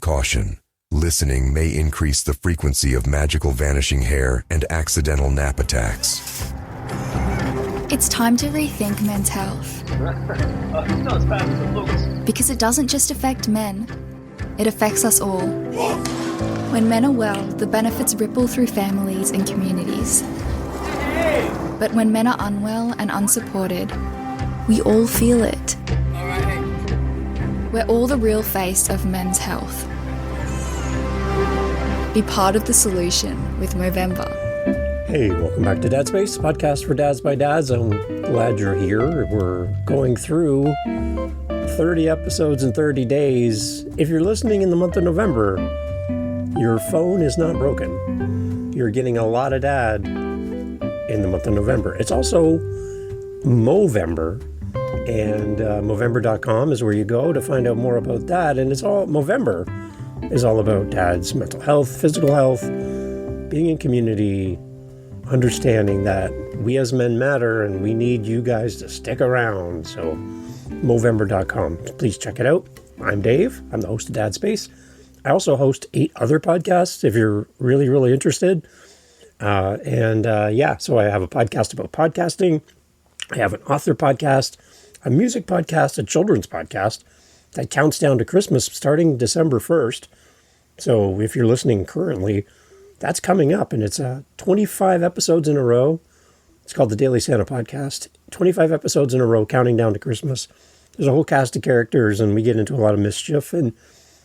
Caution. Listening may increase the frequency of magical vanishing hair and accidental nap attacks. It's time to rethink men's health. It's not as bad as it looks. Because it doesn't just affect men, it affects us all. When men are well, the benefits ripple through families and communities. But when men are unwell and unsupported, we all feel it. We're all the real face of men's health. Be part of the solution with Movember. Hey, welcome back to Dad Space, podcast for dads by dads. I'm glad you're here. We're going through 30 episodes in 30 days. If you're listening in the month of November, your phone is not broken. You're getting a lot of dad in the month of November. It's also Movember, and Movember.com is where you go to find out more about that. And it's all, Movember is all about dad's mental health, physical health, being in community, understanding that we as men matter and we need you guys to stick around. So Movember.com, please check it out. I'm Dave. I'm the host of Dad Space. I also host 8 other podcasts if you're really, really interested. So I have a podcast about podcasting. I have an author podcast, a music podcast, a children's podcast that counts down to Christmas starting December 1st. So if you're listening currently, that's coming up, and it's 25 episodes in a row. It's called the Daily Santa Podcast. 25 episodes in a row counting down to Christmas. There's a whole cast of characters, and we get into a lot of mischief, and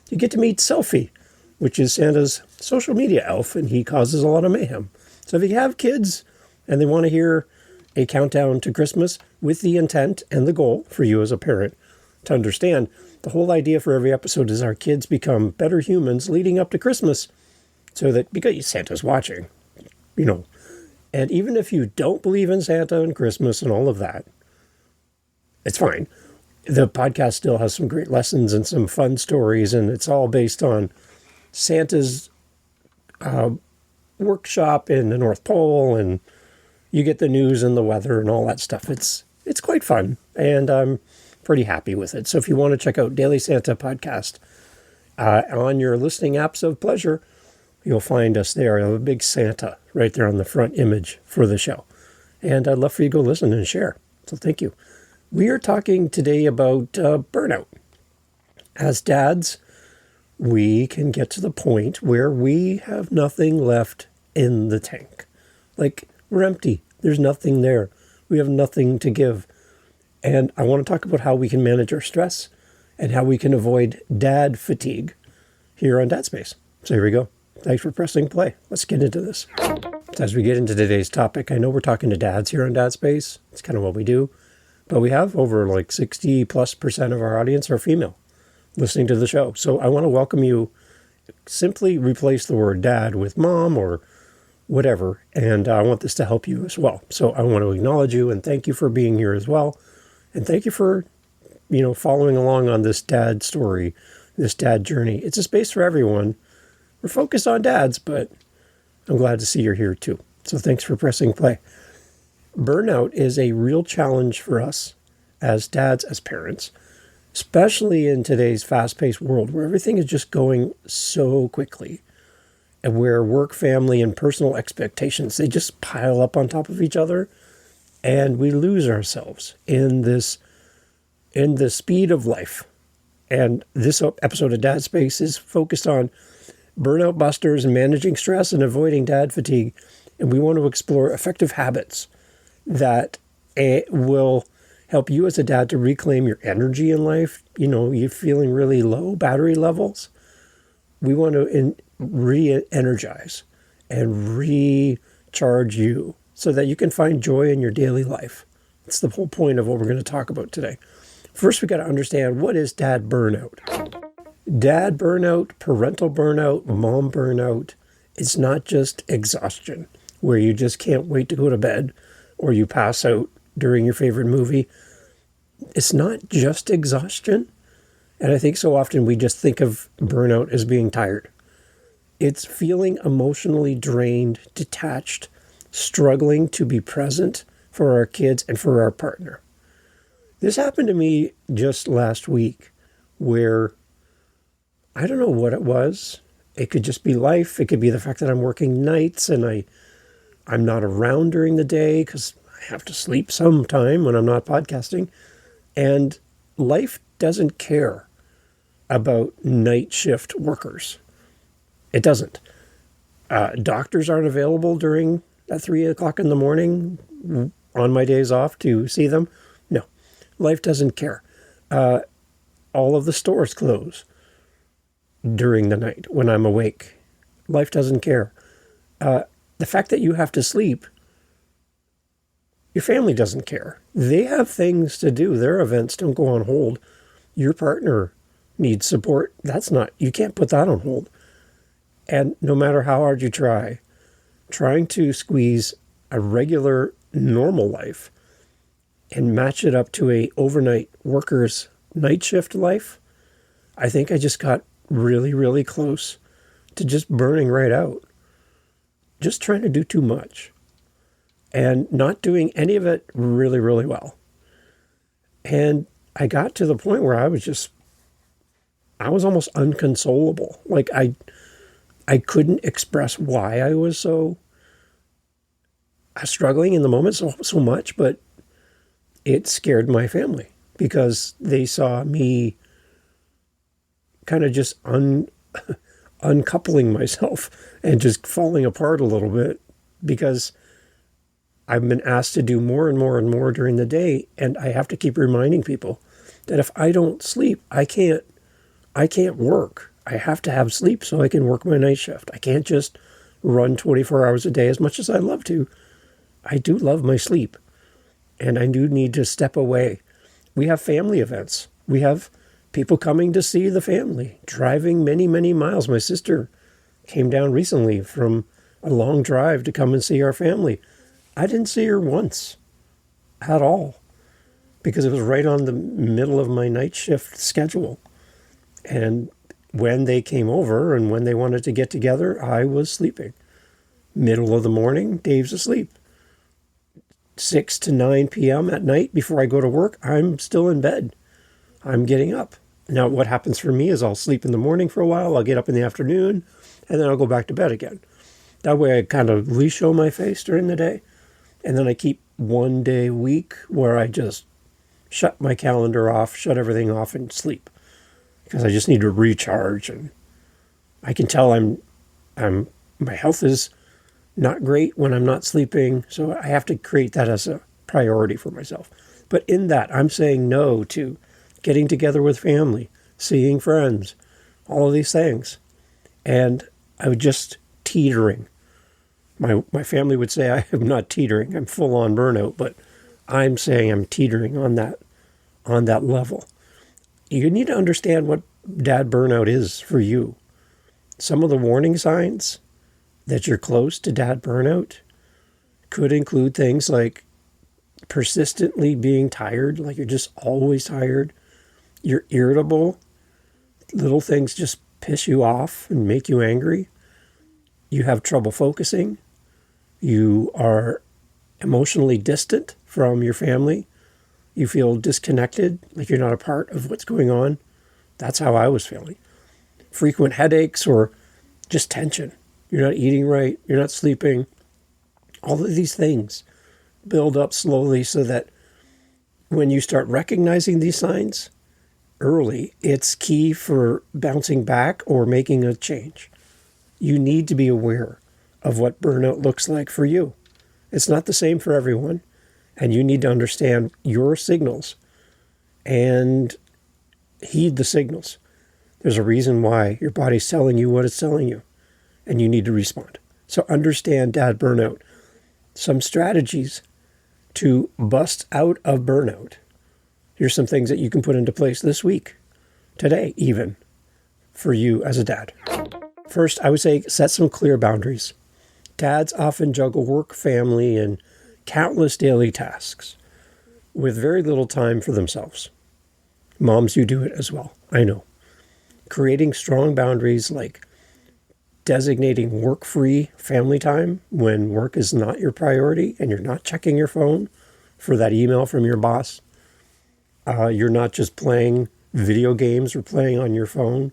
you get to meet Selfie, which is Santa's social media elf, and he causes a lot of mayhem. So if you have kids and they want to hear a countdown to Christmas with the intent and the goal for you as a parent to understand, the whole idea for every episode is our kids become better humans leading up to Christmas, so that, because Santa's watching, and even if you don't believe in Santa and Christmas and all of that, it's fine. The podcast still has some great lessons and some fun stories, and it's all based on Santa's workshop in the North Pole, and you get the news and the weather and all that stuff. It's quite fun, and I'm pretty happy with it. So if you want to check out Daily Santa Podcast on your listening apps of pleasure, you'll find us there. I have a big Santa right there on the front image for the show, and I'd love for you to go listen and share. So thank you. We are talking today about burnout. As dads, we can get to the point where we have nothing left in the tank. Like, we're empty. There's nothing there. We have nothing to give. And I want to talk about how we can manage our stress and how we can avoid dad fatigue here on Dad Space. So here we go. Thanks for pressing play. Let's get into this. As we get into today's topic, I know we're talking to dads here on Dad Space. It's kind of what we do. But we have over 60+% of our audience are female listening to the show. So I want to welcome you. Simply replace the word dad with mom or whatever. And I want this to help you as well. So I want to acknowledge you and thank you for being here as well. And thank you for, following along on this dad story, this dad journey. It's a space for everyone. We're focused on dads, but I'm glad to see you're here too. So thanks for pressing play. Burnout is a real challenge for us as dads, as parents, especially in today's fast-paced world where everything is just going so quickly and where work, family, and personal expectations, they just pile up on top of each other, and we lose ourselves in the speed of life. And this episode of Dad Space is focused on Burnout Busters and managing stress and avoiding dad fatigue. And we want to explore effective habits that will help you as a dad to reclaim your energy in life. You're feeling really low battery levels. We want to re-energize and recharge you so that you can find joy in your daily life. That's the whole point of what we're going to talk about today. First, we got to understand, what is dad burnout? Dad burnout, parental burnout, mom burnout, it's not just exhaustion, where you just can't wait to go to bed or you pass out during your favorite movie. It's not just exhaustion. And I think so often we just think of burnout as being tired. It's feeling emotionally drained, detached, struggling to be present for our kids and for our partner. This happened to me just last week, where I don't know what it was. It could just be life. It could be the fact that I'm working nights and I'm not around during the day because I have to sleep sometime when I'm not podcasting. And life doesn't care about night shift workers. It doesn't. Doctors aren't available during at 3 o'clock in the morning on my days off to see them. No, life doesn't care. All of the stores close during the night when I'm awake. Life doesn't care. The fact that you have to sleep, your family doesn't care. They have things to do. Their events don't go on hold. Your partner needs support. You can't put that on hold. And no matter how hard you trying to squeeze a regular, normal life and match it up to a overnight worker's night shift life, I think I just got really, really close to just burning right out. Just trying to do too much and not doing any of it really, really well. And I got to the point where I was almost unconsolable. Like I couldn't express why I was so struggling in the moment so much, but it scared my family because they saw me kind of just uncoupling myself and just falling apart a little bit because I've been asked to do more and more and more during the day, and I have to keep reminding people that if I don't sleep, I can't work. I have to have sleep so I can work my night shift. I can't just run 24 hours a day as much as I love to. I do love my sleep, and I do need to step away. We have family events. We have people coming to see the family, driving many, many miles. My sister came down recently from a long drive to come and see our family. I didn't see her once at all because it was right on the middle of my night shift schedule. And when they came over and when they wanted to get together, I was sleeping. Middle of the morning, Dave's asleep. 6 to 9 p.m. at night before I go to work, I'm still in bed. I'm getting up. Now, what happens for me is I'll sleep in the morning for a while, I'll get up in the afternoon, and then I'll go back to bed again. That way I kind of show my face during the day. And then I keep one day a week where I just shut my calendar off, shut everything off and sleep. Because I just need to recharge, and I can tell my health is not great when I'm not sleeping, so I have to create that as a priority for myself. But in that, I'm saying no to getting together with family, seeing friends, all of these things. And I was just teetering. My family would say I am not teetering, I'm full on burnout, but I'm saying I'm teetering on that level. You need to understand what dad burnout is for you. Some of the warning signs that you're close to dad burnout could include things like persistently being tired, like you're just always tired. You're irritable. Little things just piss you off and make you angry. You have trouble focusing. You are emotionally distant from your family. You feel disconnected, like you're not a part of what's going on. That's how I was feeling. Frequent headaches or just tension. You're not eating right. You're not sleeping. All of these things build up slowly so that when you start recognizing these signs early, it's key for bouncing back or making a change. You need to be aware of what burnout looks like for you. It's not the same for everyone. And you need to understand your signals and heed the signals. There's a reason why your body's telling you what it's telling you, and you need to respond. So understand dad burnout. Some strategies to bust out of burnout. Here's some things that you can put into place this week, today even, for you as a dad. First, I would say set some clear boundaries. Dads often juggle work, family, and countless daily tasks with very little time for themselves. Moms, you do it as well, I know. Creating strong boundaries like designating work-free family time when work is not your priority and you're not checking your phone for that email from your boss. You're not just playing video games or playing on your phone.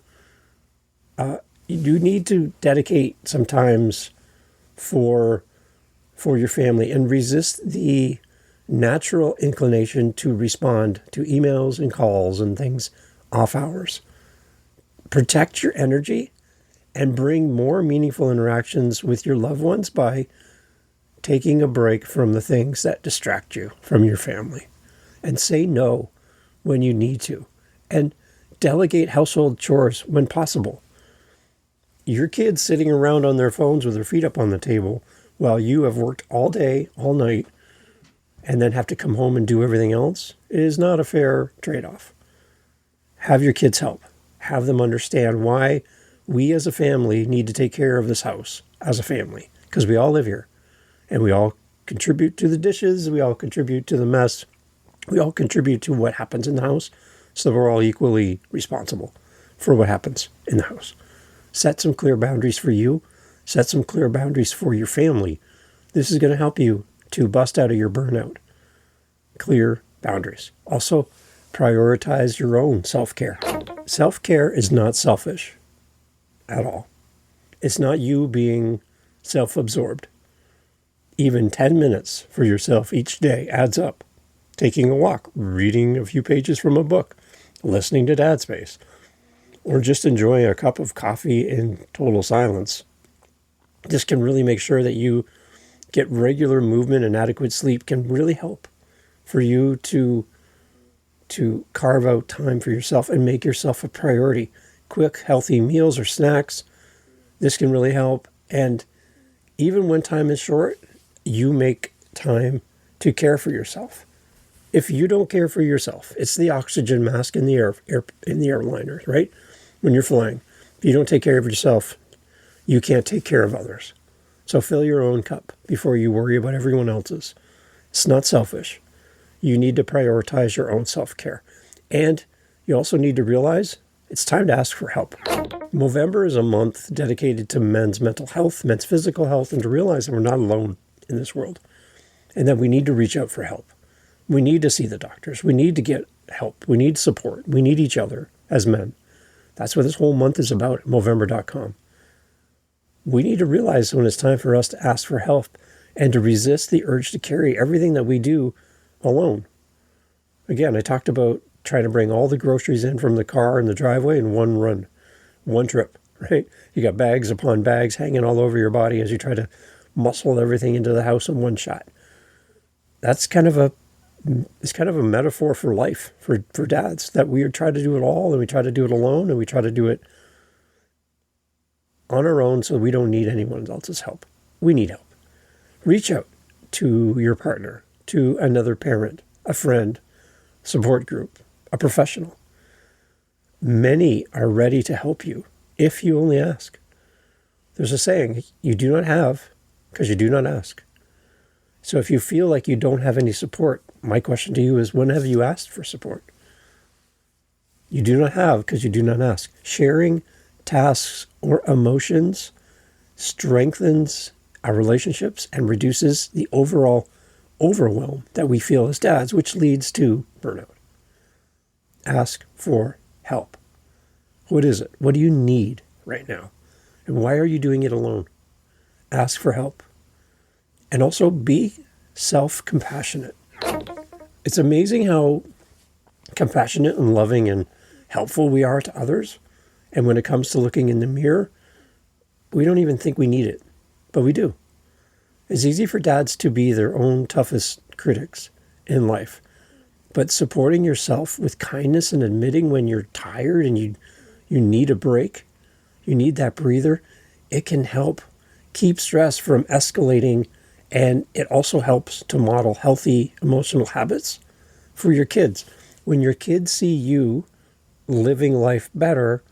You need to dedicate some times for your family and resist the natural inclination to respond to emails and calls and things off hours. Protect your energy and bring more meaningful interactions with your loved ones by taking a break from the things that distract you from your family. And say no when you need to. And delegate household chores when possible. Your kids sitting around on their phones with their feet up on the table while you have worked all day, all night, and then have to come home and do everything else, it is not a fair trade-off. Have your kids help. Have them understand why we as a family need to take care of this house as a family, because we all live here and we all contribute to the dishes, we all contribute to the mess, we all contribute to what happens in the house, so we're all equally responsible for what happens in the house. Set some clear boundaries for you, set some clear boundaries for your family. This is going to help you to bust out of your burnout. Clear boundaries. Also, prioritize your own self-care. Self-care is not selfish at all. It's not you being self-absorbed. Even 10 minutes for yourself each day adds up. Taking a walk, reading a few pages from a book, listening to Dad Space, or just enjoying a cup of coffee in total silence. This can really make sure that you get regular movement and adequate sleep can really help for you to carve out time for yourself and make yourself a priority. Quick, healthy meals or snacks, this can really help. And even when time is short, you make time to care for yourself. If you don't care for yourself, it's the oxygen mask in the airliners, right? When you're flying, if you don't take care of yourself, you can't take care of others. So fill your own cup before you worry about everyone else's. It's not selfish. You need to prioritize your own self-care. And you also need to realize it's time to ask for help. Movember is a month dedicated to men's mental health, men's physical health, and to realize that we're not alone in this world and that we need to reach out for help. We need to see the doctors. We need to get help. We need support. We need each other as men. That's what this whole month is about at Movember.com. We need to realize when it's time for us to ask for help and to resist the urge to carry everything that we do alone. Again, I talked about trying to bring all the groceries in from the car in the driveway in one run, one trip, right? You got bags upon bags hanging all over your body as you try to muscle everything into the house in one shot. That's kind of a metaphor for life, for dads, that we try to do it all and we try to do it alone and we try to do it on our own so we don't need anyone else's help. We need help. Reach out to your partner, to another parent, a friend, support group, a professional. Many are ready to help you if you only ask. There's a saying, you do not have because you do not ask. So if you feel like you don't have any support, my question to you is, when have you asked for support? You do not have because you do not ask. Sharing tasks or emotions strengthens our relationships and reduces the overall overwhelm that we feel as dads, which leads to burnout. Ask for help. What is it? What do you need right now? And why are you doing it alone? Ask for help. And also be self-compassionate. It's amazing how compassionate and loving and helpful we are to others. And when it comes to looking in the mirror, we don't even think we need it, but we do. It's easy for dads to be their own toughest critics in life. But supporting yourself with kindness and admitting when you're tired and you need a break, you need that breather, it can help keep stress from escalating. And it also helps to model healthy emotional habits for your kids. When your kids see you living life better,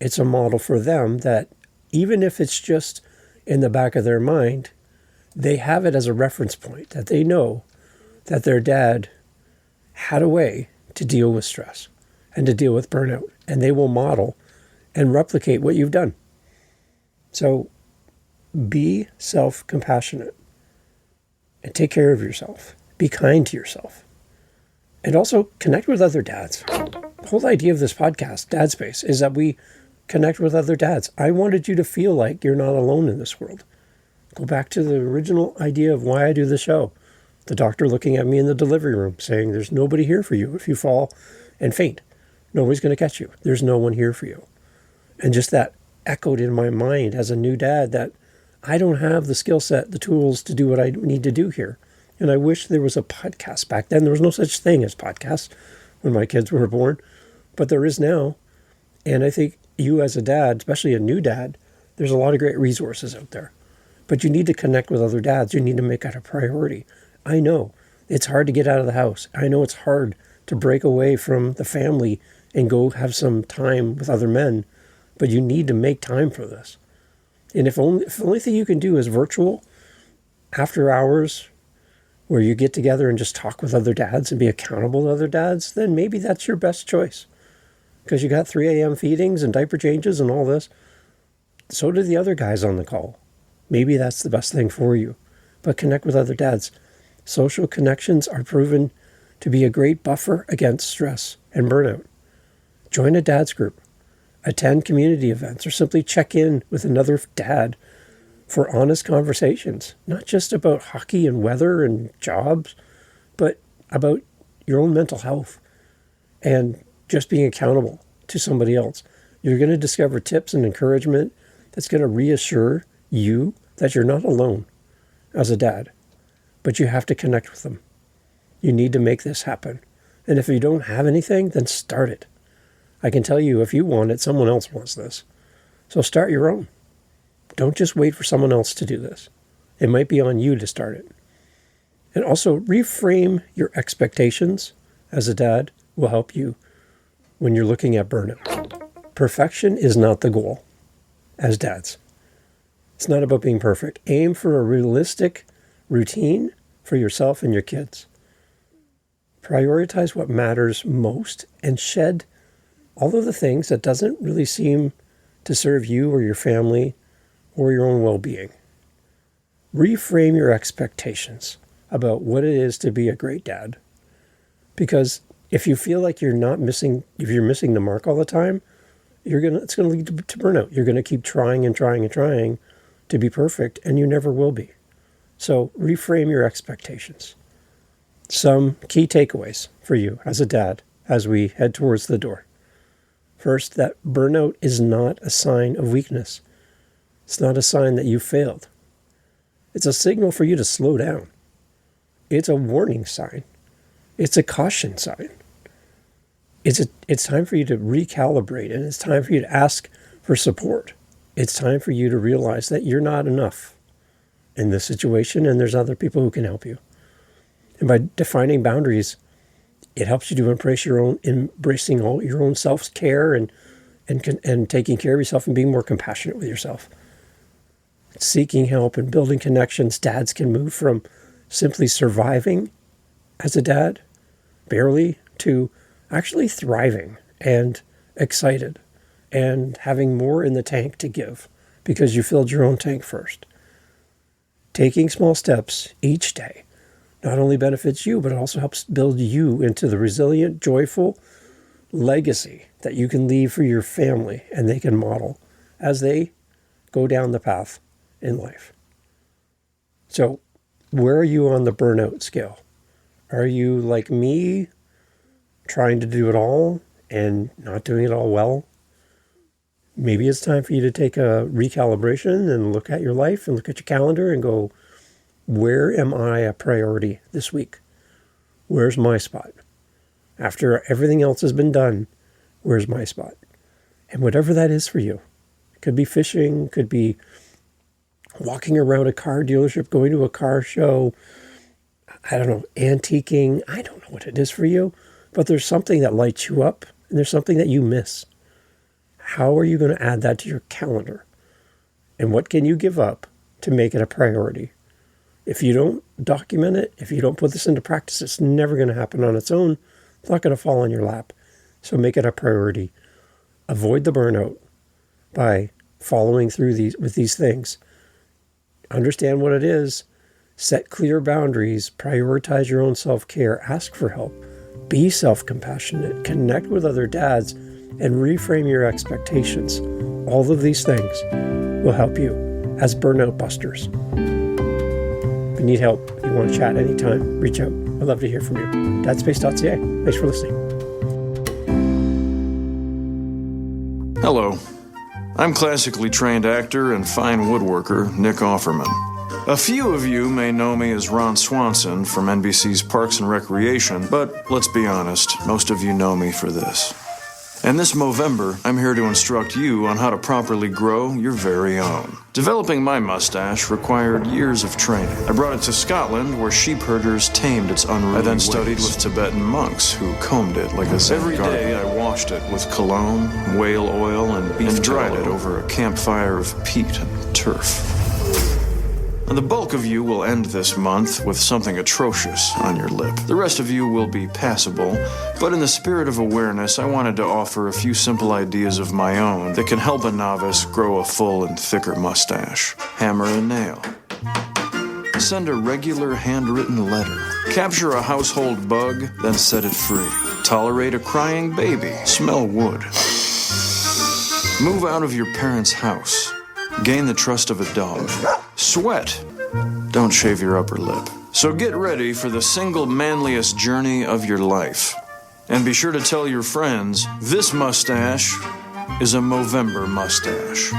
it's a model for them that even if it's just in the back of their mind, they have it as a reference point, that they know that their dad had a way to deal with stress and to deal with burnout, and they will model and replicate what you've done. So be self-compassionate and take care of yourself. Be kind to yourself. And also connect with other dads. The whole idea of this podcast, Dad Space, is that we Connect with other dads. I wanted you to feel like you're not alone in this world. Go back to the original idea of why I do the show. The doctor looking at me in the delivery room saying, there's nobody here for you if you fall and faint. Nobody's going to catch you. There's no one here for you. And just that echoed in my mind as a new dad that I don't have the skill set, the tools to do what I need to do here. And I wish there was a podcast back then. There was no such thing as podcasts when my kids were born, but there is now. And I think you as a dad, especially a new dad, there's a lot of great resources out there. But you need to connect with other dads. You need to make it a priority. I know it's hard to get out of the house. I know it's hard to break away from the family and go have some time with other men, but you need to make time for this. And if the only thing you can do is virtual after hours where you get together and just talk with other dads and be accountable to other dads, then maybe that's your best choice. Because you got 3 a.m. feedings and diaper changes and all this. So do the other guys on the call. Maybe that's the best thing for you. But connect with other dads. Social connections are proven to be a great buffer against stress and burnout. Join a dad's group. Attend community events or simply check in with another dad for honest conversations. Not just about hockey and weather and jobs, but about your own mental health and just being accountable to somebody else. You're going to discover tips and encouragement that's going to reassure you that you're not alone as a dad, but you have to connect with them. You need to make this happen. And if you don't have anything, then start it. I can tell you if you want it, someone else wants this. So start your own. Don't just wait for someone else to do this. It might be on you to start it. And also reframe your expectations as a dad will help you when you're looking at burnout. Perfection is not the goal as dads. It's not about being perfect. Aim for a realistic routine for yourself and your kids. Prioritize what matters most and shed all of the things that doesn't really seem to serve you or your family or your own well-being. Reframe your expectations about what it is to be a great dad. Because if you feel like you're missing the mark all the time, it's going to lead to burnout. You're going to keep trying and trying and trying to be perfect, and you never will be. So reframe your expectations. Some key takeaways for you as a dad as we head towards the door. First, that burnout is not a sign of weakness. It's not a sign that you failed. It's a signal for you to slow down. It's a warning sign. It's a caution sign. It's time for you to recalibrate, and it's time for you to ask for support. It's time for you to realize that you're not enough in this situation, and there's other people who can help you. And by defining boundaries, it helps you to embracing all your own self-care and taking care of yourself and being more compassionate with yourself. Seeking help and building connections, dads can move from simply surviving as a dad, barely, to actually thriving and excited and having more in the tank to give because you filled your own tank first. Taking small steps each day not only benefits you, but it also helps build you into the resilient, joyful legacy that you can leave for your family and they can model as they go down the path in life. So where are you on the burnout scale? Are you like me, trying to do it all and not doing it all well? Maybe it's time for you to take a recalibration and look at your life and look at your calendar and go, where am I a priority this week? Where's my spot? After everything else has been done, where's my spot? And whatever that is for you. It could be fishing, could be walking around a car dealership, going to a car show, I don't know, antiquing. I don't know what it is for you, but there's something that lights you up and there's something that you miss. How are you going to add that to your calendar? And what can you give up to make it a priority? If you don't document it, if you don't put this into practice, it's never going to happen on its own. It's not going to fall on your lap. So make it a priority. Avoid the burnout by following through with these things. Understand what it is. Set clear boundaries. Prioritize your own self-care. Ask for help. Be self-compassionate. Connect with other dads and reframe your expectations. All of these things will help you as Burnout Busters. If you need help, you want to chat anytime, reach out. I'd love to hear from you. dadspace.ca. Thanks for listening. Hello. I'm classically trained actor and fine woodworker Nick Offerman. A few of you may know me as Ron Swanson from NBC's Parks and Recreation, but let's be honest, most of you know me for this. And this Movember, I'm here to instruct you on how to properly grow your very own. Developing my mustache required years of training. I brought it to Scotland, where sheep herders tamed its unruly I then studied with Tibetan monks, who combed it like a Zen Every day I washed it with cologne, whale oil, and beef and dried it over a campfire of peat and turf. And the bulk of you will end this month with something atrocious on your lip. The rest of you will be passable, but in the spirit of awareness, I wanted to offer a few simple ideas of my own that can help a novice grow a full and thicker mustache. Hammer and nail. Send a regular handwritten letter. Capture a household bug, then set it free. Tolerate a crying baby. Smell wood. Move out of your parents' house. Gain the trust of a dog. Sweat. Don't shave your upper lip. So get ready for the single manliest journey of your life. And be sure to tell your friends, this mustache is a Movember mustache.